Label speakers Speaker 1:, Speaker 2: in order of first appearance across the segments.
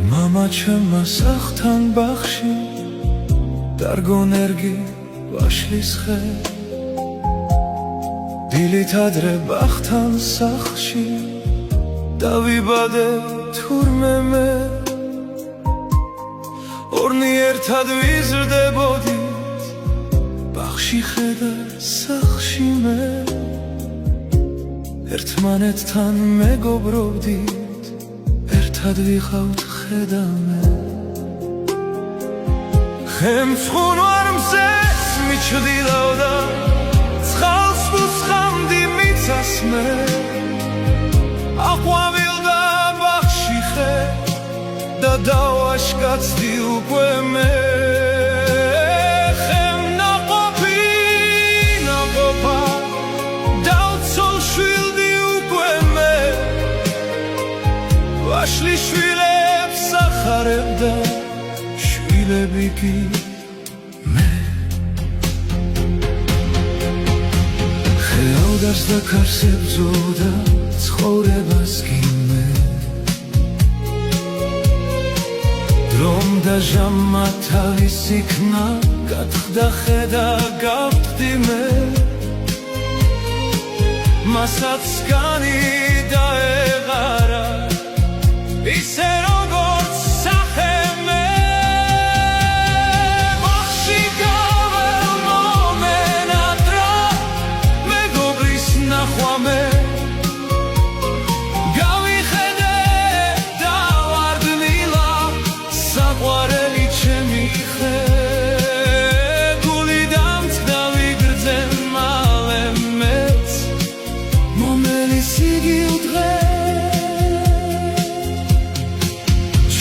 Speaker 1: მამა ჩემმა სახთან ბახში დარგონ ერგი ვაშლის ხე დილით ადრე ბახთან სახლში დავიბადე თურმე მე ორნი ერთად ვიზრდებოდით ბახში ხე და სახლში მე ერთმანეთთან მეგობრობდით ერთად ვიყავთ ხე და მე ხემ მცხუნვარ მზეს მიჩრდილავდა ცხალს ვუსხამდი მიწას მე აყვავილდა ბახში ხე და დავაშკაცდი უკვე მე ხემ ნაყოფი ნაყოფა დავცოლ შვილდი უკვე მე ვაშლი შვილებს ახარებდა შვილები კი მე ხეავდას და ქარს ებრძოდა ცხოვრებას კი მე დრომ და ჟამმა თავის იქნა გათხდა ხე და გავხდი მე მასაც განი დაეღარა ისე როგორც სახე მე ბახში გაველმომენატრა მეგობრის ნახვა მე გავიხედე დავარდნილა საყვარელი ჩემი ხე გული დამწყდავი გრძე მალე მეც მომელის იგივ დღე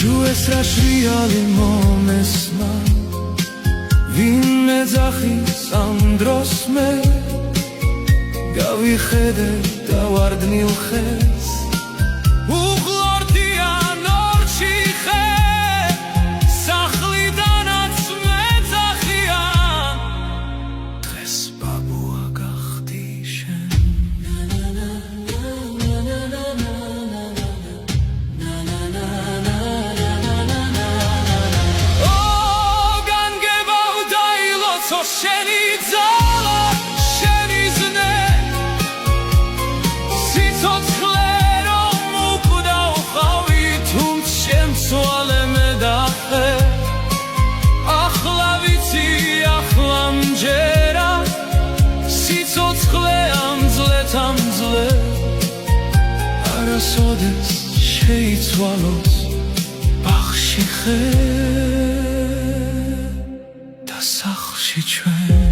Speaker 1: ჯუეს რა შრიალი მომესმა ვინ მეძახის ამ დროს მე გავიხედე დავარდნილ ხეს უღლორდიან ორჩი ხე სახლიდანაც მეძახიან დღეს ბაბუა გახდი შენ შენი ძალა შენი ზნე სიცოცხლე რომ უკვდავხავი თუმც შემცვალე მე და ხე ახლა ვიცი ახლა მჯერა სიცოცხლე ამძლეთ არასოდეს შეიცვალოს ბახში ხე და სახლში ჩვენ